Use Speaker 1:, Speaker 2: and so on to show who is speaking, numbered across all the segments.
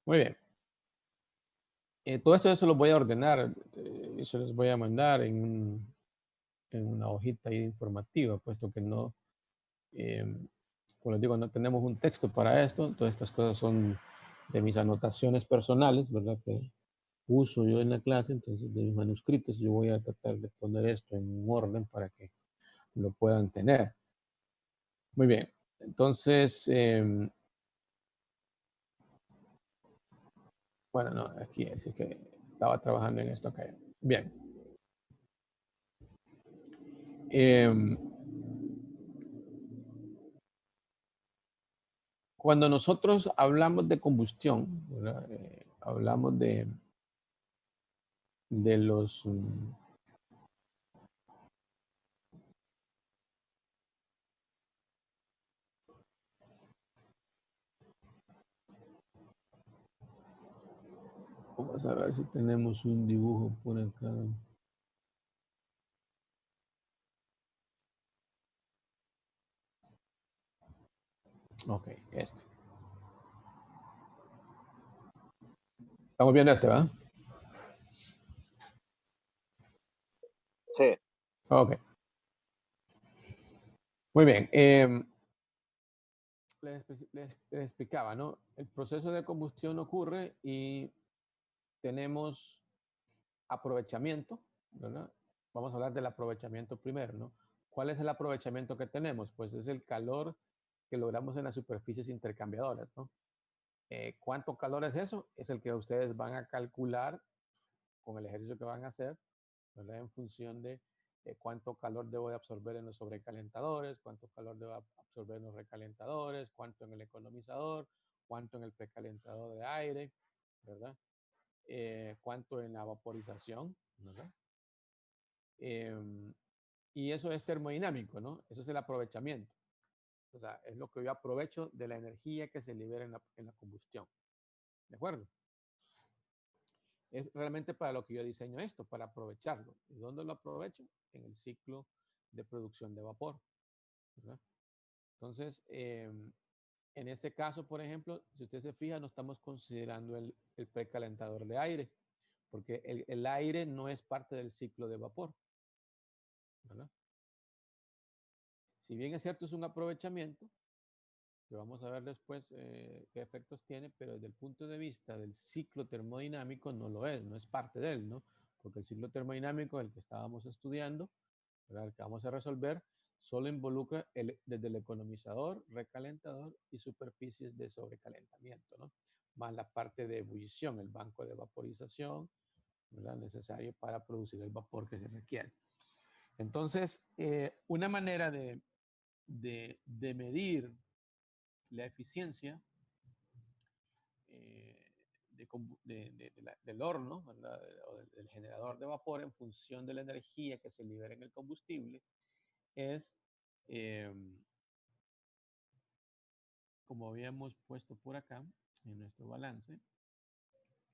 Speaker 1: Muy bien. Todo esto yo se los voy a ordenar y se los voy a mandar en una hojita ahí informativa, puesto que no, como les digo, no tenemos un texto para esto. Todas estas cosas son de mis anotaciones personales, ¿verdad? Que uso yo en la clase, entonces de mis manuscritos. Yo voy a tratar de poner esto en un orden para que lo puedan tener. Muy bien. Entonces, bueno, no, aquí es que estaba trabajando en esto acá. Bien. Em, Cuando nosotros hablamos de combustión, ¿verdad? Hablamos de los, vamos a ver si tenemos un dibujo por acá. Ok, este. Estamos viendo este, ¿verdad?
Speaker 2: Sí.
Speaker 1: Ok, muy bien. Les explicaba, ¿no? El proceso de combustión ocurre y tenemos aprovechamiento, ¿verdad? Vamos a hablar del aprovechamiento primero, ¿no? ¿Cuál es el aprovechamiento que tenemos? Pues es el calor que logramos en las superficies intercambiadoras, ¿no? ¿Cuánto calor es eso? Es el que ustedes van a calcular con el ejercicio que van a hacer, ¿verdad? En función de cuánto calor debo de absorber en los sobrecalentadores, cuánto calor debo absorber en los recalentadores, cuánto en el economizador, cuánto en el precalentador de aire, ¿verdad? Cuánto en la vaporización, ¿verdad? Eh, y eso es termodinámico, ¿no? Eso es el aprovechamiento. O sea, es lo que yo aprovecho de la energía que se libera en la combustión. ¿De acuerdo? Es realmente para lo que yo diseño esto, para aprovecharlo. ¿Y dónde lo aprovecho? En el ciclo de producción de vapor, ¿verdad? Entonces, en este caso, por ejemplo, si usted se fija, no estamos considerando el precalentador de aire, porque el aire no es parte del ciclo de vapor, ¿verdad? Si bien es cierto, es un aprovechamiento, que vamos a ver después qué efectos tiene, pero desde el punto de vista del ciclo termodinámico no lo es, no es parte de él, ¿no? Porque el ciclo termodinámico, el que estábamos estudiando, ¿verdad? El que vamos a resolver, solo involucra desde el economizador, recalentador y superficies de sobrecalentamiento, ¿no? Más la parte de ebullición, el banco de vaporización, ¿verdad? Necesario para producir el vapor que se requiere. Entonces, una manera de medir la eficiencia del horno, ¿verdad? O del generador de vapor en función de la energía que se libera en el combustible es, eh, como habíamos puesto por acá en nuestro balance,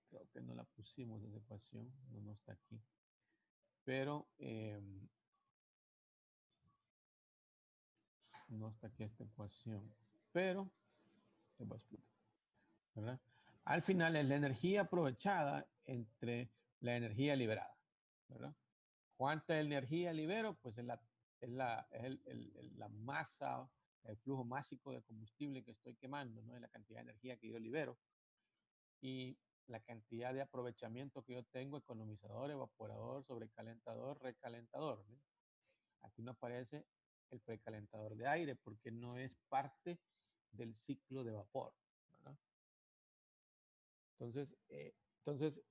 Speaker 1: creo que no la pusimos esa ecuación, no está aquí, pero no está aquí esta ecuación, pero te voy a explicar, ¿verdad? Al final es la energía aprovechada entre la energía liberada, ¿verdad? ¿Cuánta energía libero? Pues la masa, el flujo másico de combustible que estoy quemando, ¿no? Es la cantidad de energía que yo libero y la cantidad de aprovechamiento que yo tengo, economizador, evaporador, sobrecalentador, recalentador, ¿no? Aquí no aparece el precalentador de aire porque no es parte del ciclo de vapor, ¿verdad? Entonces,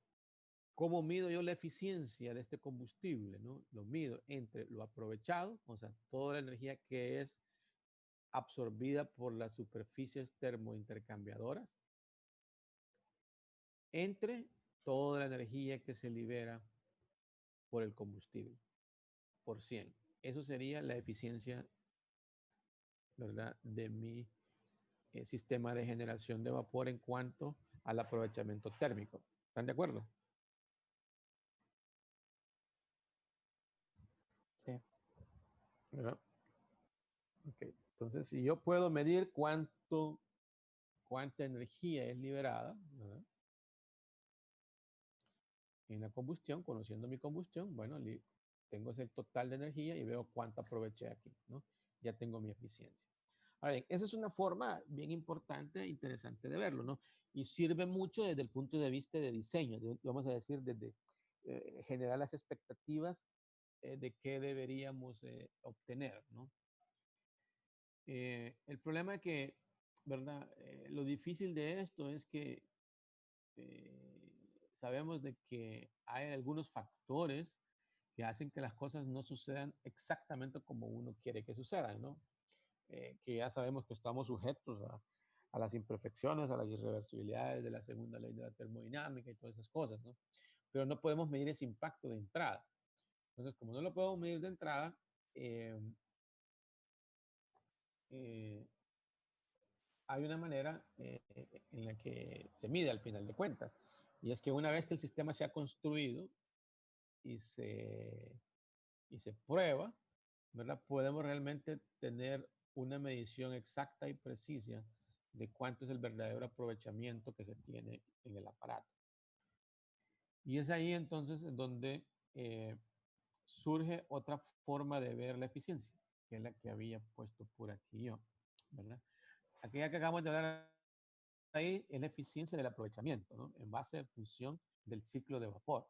Speaker 1: ¿cómo mido yo la eficiencia de este combustible? ¿No? Lo mido entre lo aprovechado, o sea, toda la energía que es absorbida por las superficies termointercambiadoras, entre toda la energía que se libera por el combustible, por 100. Eso sería la eficiencia, ¿verdad?, de mi sistema de generación de vapor en cuanto al aprovechamiento térmico. ¿Están de acuerdo?
Speaker 2: Sí.
Speaker 1: ¿Verdad? Ok. Entonces, si yo puedo medir cuánto cuánta energía es liberada, ¿verdad? En la combustión, conociendo mi combustión, bueno, tengo ese total de energía y veo cuánto aproveché aquí, ¿no? Ya tengo mi eficiencia. Ahora bien, esa es una forma bien importante e interesante de verlo, ¿no? Y sirve mucho desde el punto de vista de diseño, vamos a decir, desde generar las expectativas de qué deberíamos obtener, ¿no? El problema es que, ¿verdad? Lo difícil de esto es que sabemos de que hay algunos factores que hacen que las cosas no sucedan exactamente como uno quiere que sucedan, ¿no? Que ya sabemos que estamos sujetos a las imperfecciones, a las irreversibilidades de la segunda ley de la termodinámica y todas esas cosas, ¿no? Pero no podemos medir ese impacto de entrada. Entonces, como no lo podemos medir de entrada, eh, eh, hay una manera en la que se mide al final de cuentas. Y es que una vez que el sistema se ha construido y se prueba, ¿verdad? Podemos realmente tener una medición exacta y precisa de cuánto es el verdadero aprovechamiento que se tiene en el aparato. Y es ahí entonces en donde surge otra forma de ver la eficiencia, que es la que había puesto por aquí yo, ¿verdad? Aquella que acabamos de hablar ahí es la eficiencia del aprovechamiento, ¿no? En base a función del ciclo de vapor.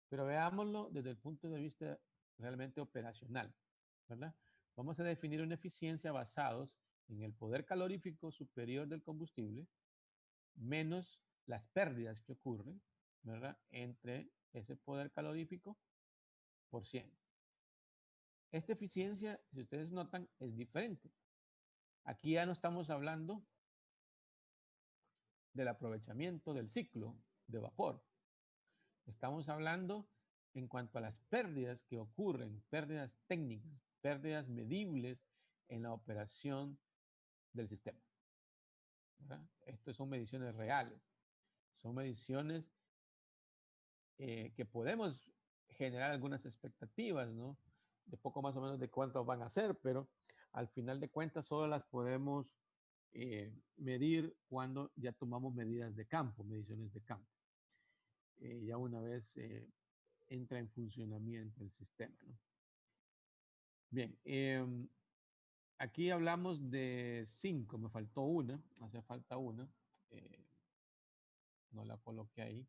Speaker 1: Pero veámoslo desde el punto de vista realmente operacional, ¿verdad? Vamos a definir una eficiencia basados en el poder calorífico superior del combustible menos las pérdidas que ocurren, ¿verdad? Entre ese poder calorífico por 100. Esta eficiencia, si ustedes notan, es diferente. Aquí ya no estamos hablando del aprovechamiento del ciclo de vapor. Estamos hablando en cuanto a las pérdidas que ocurren, pérdidas técnicas, pérdidas medibles en la operación del sistema, ¿verdad? Estas son mediciones reales, son mediciones que podemos generar algunas expectativas, ¿no? De poco más o menos de cuánto van a ser, pero al final de cuentas solo las podemos medir cuando ya tomamos medidas de campo, mediciones de campo. Ya una vez entra en funcionamiento el sistema, ¿no? Bien, aquí hablamos de 5, me faltó una, hace falta una, eh, no la coloqué ahí,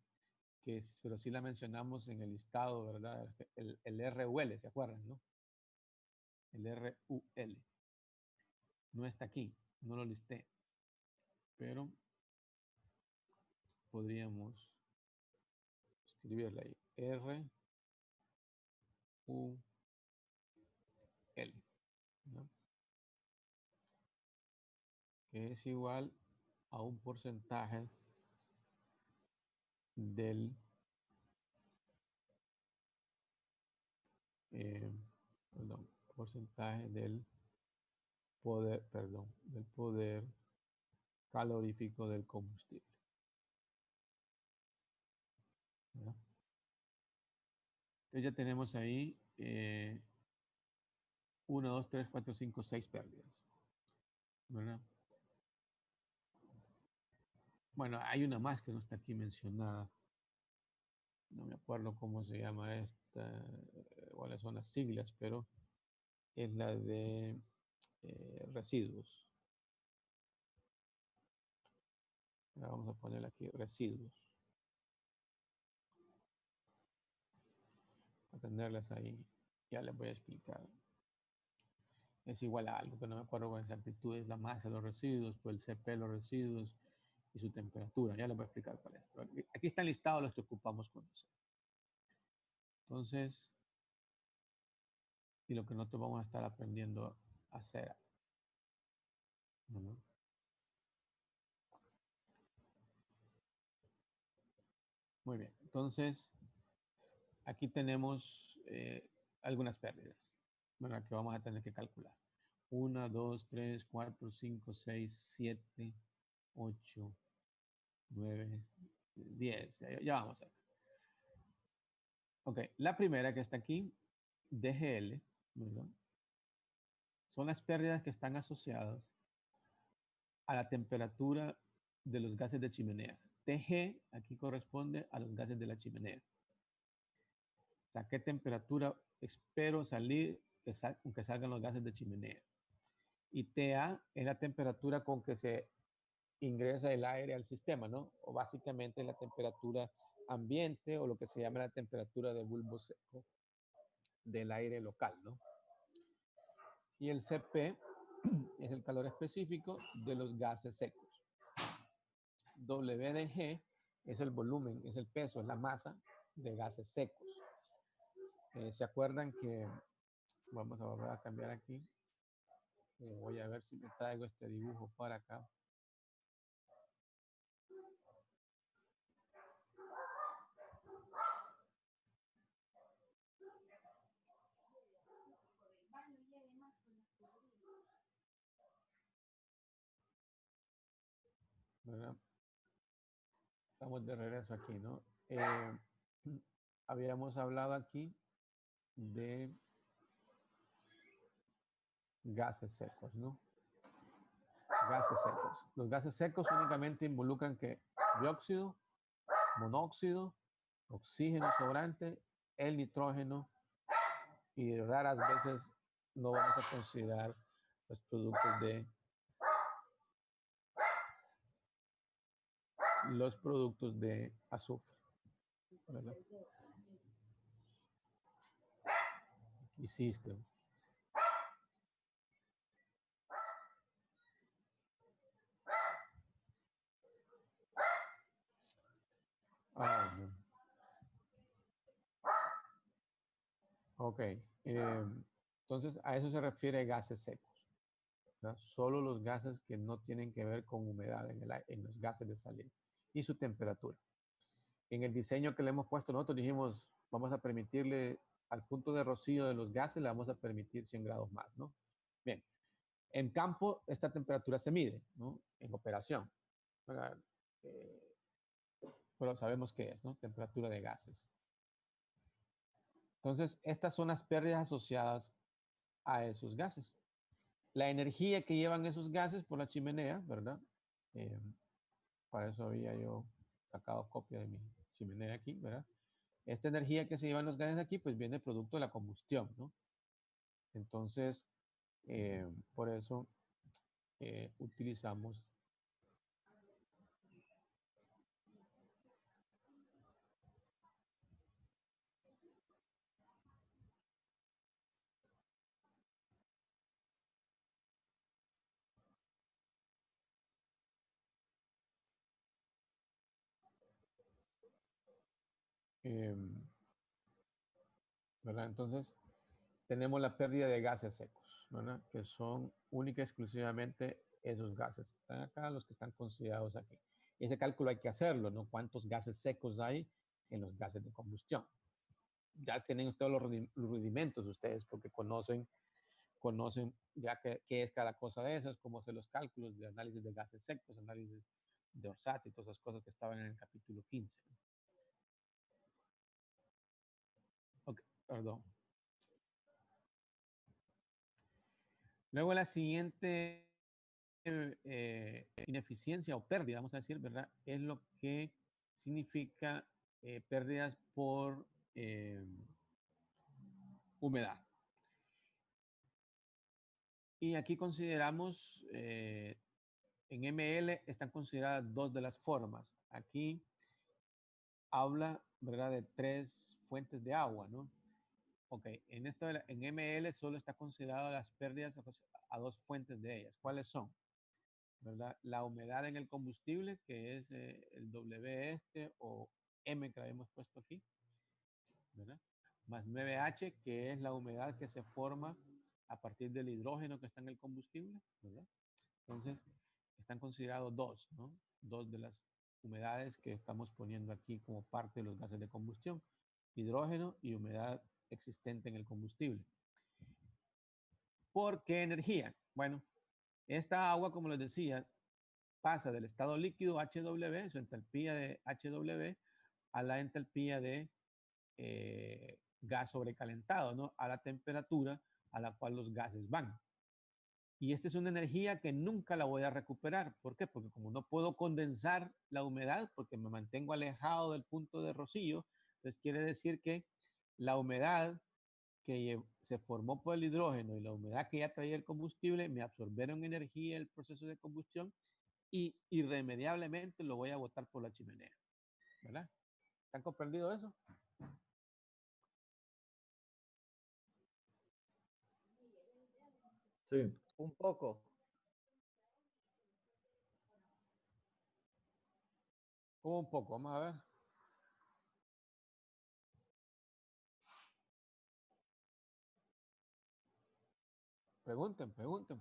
Speaker 1: pero sí la mencionamos en el listado, ¿verdad? El RUL, ¿se acuerdan, no? El RUL. No está aquí, no lo listé, pero podríamos escribirla ahí. RUL, ¿no? Que es igual a un porcentaje del perdón, porcentaje del poder, perdón, del poder calorífico del combustible, ¿verdad? Entonces ya tenemos ahí 1, 2, 3, 4, 5, 6 pérdidas, ¿verdad? Bueno, hay una más que no está aquí mencionada. No me acuerdo cómo se llama esta, cuáles son las siglas, pero es la de residuos. Vamos a poner aquí residuos. Para tenerlas ahí, ya les voy a explicar. Es igual a algo que no me acuerdo con exactitud, es la masa de los residuos, pues el CP de los residuos y su temperatura. Ya les voy a explicar cuál es. Pero aquí están listados los que ocupamos conocer. Entonces, y lo que nosotros vamos a estar aprendiendo a hacer, ¿no? Muy bien, entonces aquí tenemos algunas pérdidas, ¿verdad? Que vamos a tener que calcular. 1, 2, 3, 4, 5, 6, 7, 8, 9, 10. Ya vamos a ver. Ok, la primera que está aquí, DGL, ¿verdad? Son las pérdidas que están asociadas a la temperatura de los gases de chimenea. TG aquí corresponde a los gases de la chimenea. O sea, ¿qué temperatura espero salir con que salgan los gases de chimenea? Y TA es la temperatura con que se ingresa el aire al sistema, ¿no? O básicamente la temperatura ambiente o lo que se llama la temperatura de bulbo seco del aire local, ¿no? Y el CP es el calor específico de los gases secos. WdG es el volumen, es el peso, es la masa de gases secos. ¿Se acuerdan que vamos a volver a cambiar aquí? Voy a ver si me traigo este dibujo para acá. ¿Verdad? Estamos de regreso aquí, ¿no? Habíamos hablado aquí de gases secos, ¿no? Gases secos. Los gases secos únicamente involucran que dióxido, monóxido, oxígeno sobrante, el nitrógeno y raras veces no vamos a considerar los productos de azufre, ¿verdad? Hiciste. Ah, no. Ok. Entonces, a eso se refiere gases secos, ¿verdad? Solo los gases que no tienen que ver con humedad en los gases de salida y su temperatura. En el diseño que le hemos puesto, nosotros dijimos, vamos a permitirle al punto de rocío de los gases, le vamos a permitir 100 grados más, ¿no? Bien. En campo, esta temperatura se mide, ¿no? En operación. Pero sabemos qué es, ¿no? Temperatura de gases. Entonces, estas son las pérdidas asociadas a esos gases. La energía que llevan esos gases por la chimenea, ¿verdad? Para eso había yo sacado copia de mi chimenea aquí, ¿verdad? Esta energía que se llevan los gases aquí, pues viene producto de la combustión, ¿no? Entonces, por eso utilizamos ¿verdad? Entonces, tenemos la pérdida de gases secos, ¿verdad? Que son única y exclusivamente esos gases. Están acá los que están considerados aquí. Y ese cálculo hay que hacerlo, ¿no? ¿Cuántos gases secos hay en los gases de combustión? Ya tienen todos los rudimentos ustedes porque conocen ya qué es cada cosa de esas, cómo hacer los cálculos de análisis de gases secos, análisis de Orsat y todas esas cosas que estaban en el capítulo 15. Ok, perdón. Luego la siguiente ineficiencia o pérdida, vamos a decir, ¿verdad? Es lo que significa pérdidas por humedad. Y aquí consideramos, en ML están consideradas dos de las formas. Aquí habla, ¿verdad?, de 3 fuentes de agua, ¿no? Ok, en ML solo está considerado las pérdidas a 2 fuentes de ellas. ¿Cuáles son? ¿Verdad? La humedad en el combustible, que es el W este o M que habíamos puesto aquí, ¿verdad? Más 9H, que es la humedad que se forma a partir del hidrógeno que está en el combustible, ¿verdad? Entonces, están considerados dos, ¿no? Dos de las humedades que estamos poniendo aquí como parte de los gases de combustión, hidrógeno y humedad existente en el combustible. ¿Por qué energía? Bueno, esta agua, como les decía, pasa del estado líquido HW, su entalpía de HW, a la entalpía de gas sobrecalentado, ¿no? A la temperatura a la cual los gases van. Y esta es una energía que nunca la voy a recuperar. ¿Por qué? Porque como no puedo condensar la humedad, porque me mantengo alejado del punto de rocío, entonces quiere decir que la humedad que se formó por el hidrógeno y la humedad que ya traía el combustible me absorbieron energía en el proceso de combustión y irremediablemente lo voy a botar por la chimenea. ¿Verdad? ¿Han comprendido eso?
Speaker 3: Sí.
Speaker 4: Un poco.
Speaker 1: Como un poco, vamos a ver. Pregunten,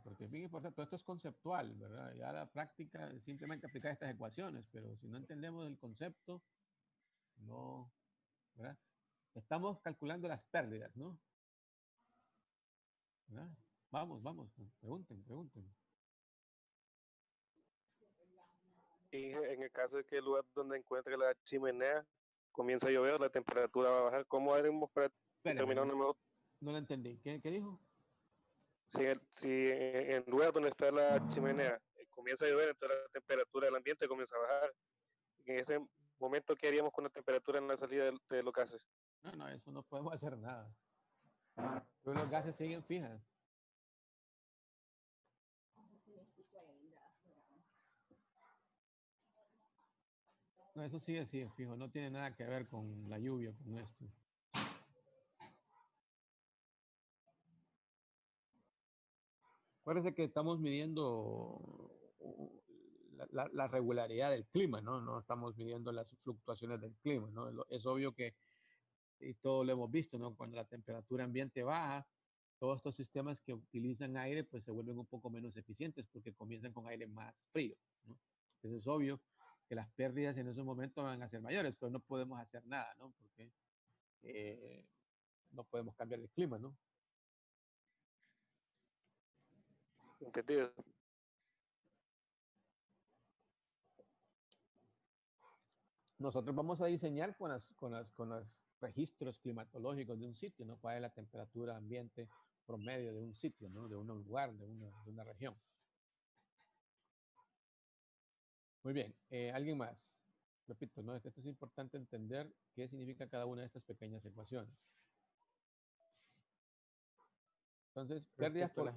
Speaker 1: porque es bien importante. Todo esto es conceptual, ¿verdad? Ya la práctica es simplemente aplicar estas ecuaciones, pero si no entendemos el concepto, no, ¿verdad? Estamos calculando las pérdidas, ¿no? ¿Verdad? Vamos, pregunten.
Speaker 5: Y en el caso de que el lugar donde encuentre la chimenea comienza a llover, la temperatura va a bajar. ¿Cómo haremos para determinar una mejor?
Speaker 1: No lo entendí. ¿Qué dijo?
Speaker 5: Si en el lugar donde está la chimenea comienza a llover, entonces la temperatura del ambiente comienza a bajar. En ese momento, ¿qué haríamos con la temperatura en la salida de los gases?
Speaker 1: No, eso no podemos hacer nada. Pero los gases siguen fijas. No, eso sigue fijo. No tiene nada que ver con la lluvia, con esto. Acuérdense que estamos midiendo la regularidad del clima, ¿no? No estamos midiendo las fluctuaciones del clima, ¿no? Es obvio que, y todo lo hemos visto, ¿no? Cuando la temperatura ambiente baja, todos estos sistemas que utilizan aire, pues se vuelven un poco menos eficientes porque comienzan con aire más frío, ¿no? Entonces es obvio que las pérdidas en esos momentos van a ser mayores, pero no podemos hacer nada, ¿no? Porque no podemos cambiar el clima, ¿no?
Speaker 5: ¿Entendido?
Speaker 1: Nosotros vamos a diseñar con los registros climatológicos de un sitio, ¿no? Cuál es la temperatura ambiente promedio de un sitio, ¿no? De un lugar, de una región. Muy bien. ¿Alguien más? Repito, ¿no? Esto es importante entender qué significa cada una de estas pequeñas ecuaciones. Entonces, pérdidas por...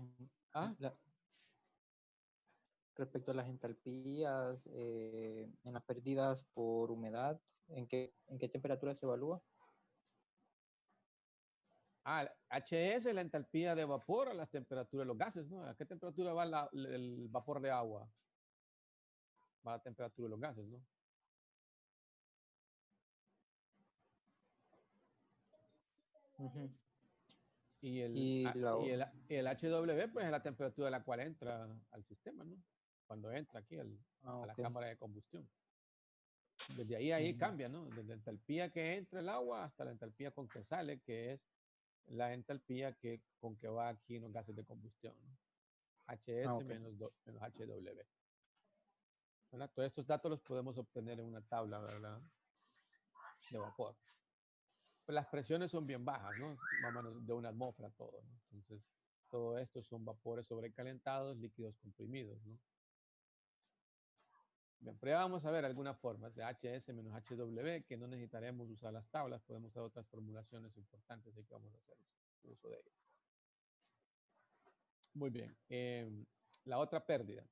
Speaker 4: Respecto a las entalpías, en las pérdidas por humedad, ¿en qué temperatura se evalúa?
Speaker 1: HS es la entalpía de vapor a las temperaturas de los gases, ¿no? ¿A qué temperatura va el vapor de agua? Va a la temperatura de los gases, ¿no? Y el HW, pues es la temperatura a la cual entra al sistema, ¿no? Cuando entra aquí a la cámara de combustión. Desde ahí cambia, ¿no? Desde la entalpía que entra el agua hasta la entalpía con que sale, que es la entalpía con que va aquí en los gases de combustión, ¿no? HS menos HW. ¿Verdad? Todos estos datos los podemos obtener en una tabla, ¿verdad? De vapor. Pues las presiones son bien bajas, ¿no? Más o menos de una atmósfera todo, ¿no? Entonces, todo esto son vapores sobrecalentados, líquidos comprimidos, ¿no? Bien, pero ya vamos a ver algunas formas de HS menos HW que no necesitaremos usar las tablas, podemos usar otras formulaciones importantes y que vamos a hacer uso de ellas. Muy bien. La otra pérdida.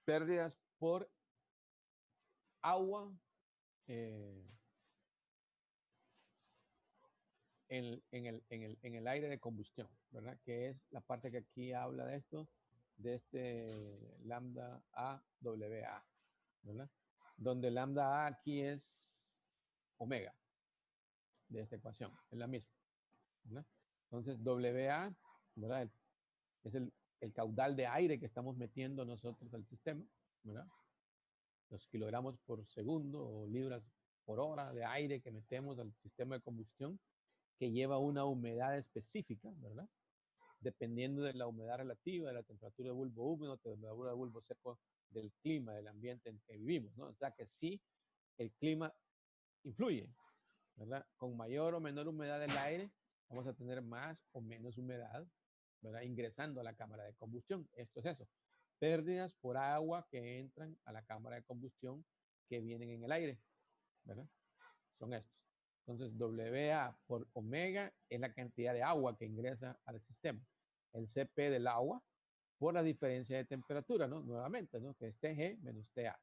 Speaker 1: Pérdidas por agua en el aire de combustión, ¿verdad? Que es la parte que aquí habla de esto, de este lambda AWA, ¿verdad? Donde lambda A aquí es omega de esta ecuación, es la misma, ¿verdad? Entonces WA, ¿verdad? Es el caudal de aire que estamos metiendo nosotros al sistema, ¿verdad? Los kilogramos por segundo o libras por hora de aire que metemos al sistema de combustión, que lleva una humedad específica, ¿verdad? Dependiendo de la humedad relativa, de la temperatura de bulbo húmedo, temperatura de bulbo seco, del clima, del ambiente en que vivimos, ¿no? O sea que sí, el clima influye, ¿verdad? Con mayor o menor humedad del aire, vamos a tener más o menos humedad ¿verdad? Ingresando a la cámara de combustión. Esto es eso. Pérdidas por agua que entran a la cámara de combustión que vienen en el aire, ¿verdad? Son estos. Entonces, WA por omega es la cantidad de agua que ingresa al sistema. El CP del agua por la diferencia de temperatura, ¿no? Nuevamente, ¿no? Que es TG menos TA,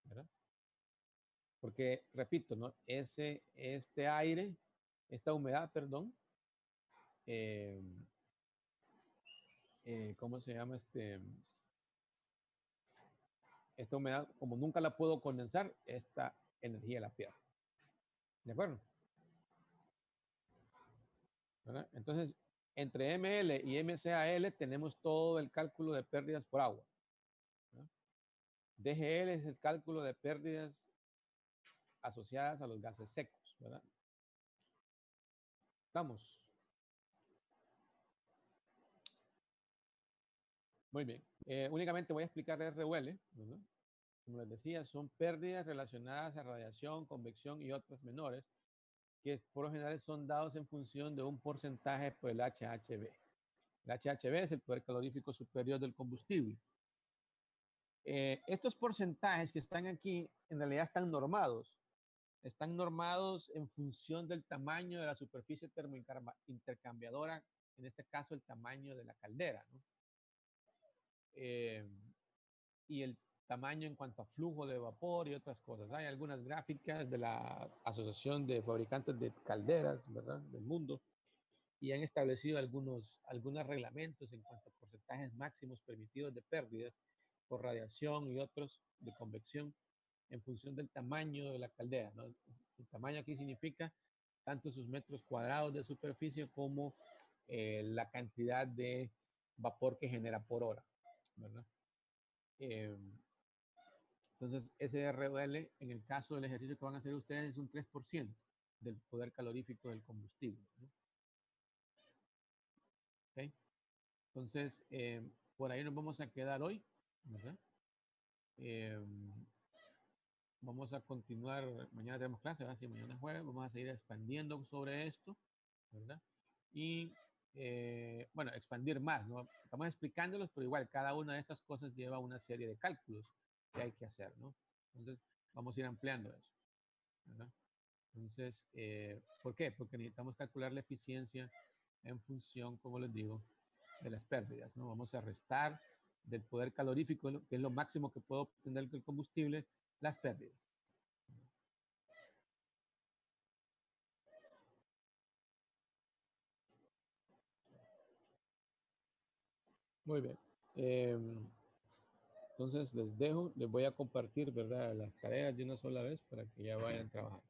Speaker 1: ¿verdad? Porque, repito, ¿no? Este aire, esta humedad, perdón, ¿cómo se llama? Esta humedad, como nunca la puedo condensar, esta energía la pierdo. ¿De acuerdo? ¿Verdad? Entonces, entre ML y MCAL tenemos todo el cálculo de pérdidas por agua, ¿verdad? DGL es el cálculo de pérdidas asociadas a los gases secos, ¿verdad? Estamos. Muy bien. Únicamente voy a explicar RUL, ¿verdad? Como les decía, son pérdidas relacionadas a radiación, convección y otras menores, que por lo general son dados en función de un porcentaje por el HHB. El HHB es el poder calorífico superior del combustible. Estos porcentajes que están aquí en realidad están normados. Están normados en función del tamaño de la superficie termointercambiadora, en este caso el tamaño de la caldera, ¿no? Y el tamaño en cuanto a flujo de vapor y otras cosas. Hay algunas gráficas de la Asociación de Fabricantes de Calderas, ¿verdad?, del mundo, y han establecido algunos reglamentos en cuanto a porcentajes máximos permitidos de pérdidas por radiación y otros de convección en función del tamaño de la caldera, ¿no? El tamaño aquí significa tanto sus metros cuadrados de superficie como la cantidad de vapor que genera por hora, ¿verdad? Entonces, SRL, en el caso del ejercicio que van a hacer ustedes, es un 3% del poder calorífico del combustible, ¿no? ¿Okay? Entonces, por ahí nos vamos a quedar hoy, ¿verdad? Vamos a continuar, mañana tenemos clase, ¿verdad? Sí, mañana es jueves, vamos a seguir expandiendo sobre esto, ¿verdad? Y, bueno, expandir más, ¿no? Estamos explicándolos, pero igual, cada una de estas cosas lleva una serie de cálculos que hay que hacer, ¿no? Entonces, vamos a ir ampliando eso, ¿verdad? Entonces, ¿por qué? Porque necesitamos calcular la eficiencia en función, como les digo, de las pérdidas, ¿no? Vamos a restar del poder calorífico, que es lo máximo que puedo obtener del combustible, las pérdidas. Muy bien. Entonces les dejo, les voy a compartir, ¿verdad?, las tareas de una sola vez para que ya vayan trabajando.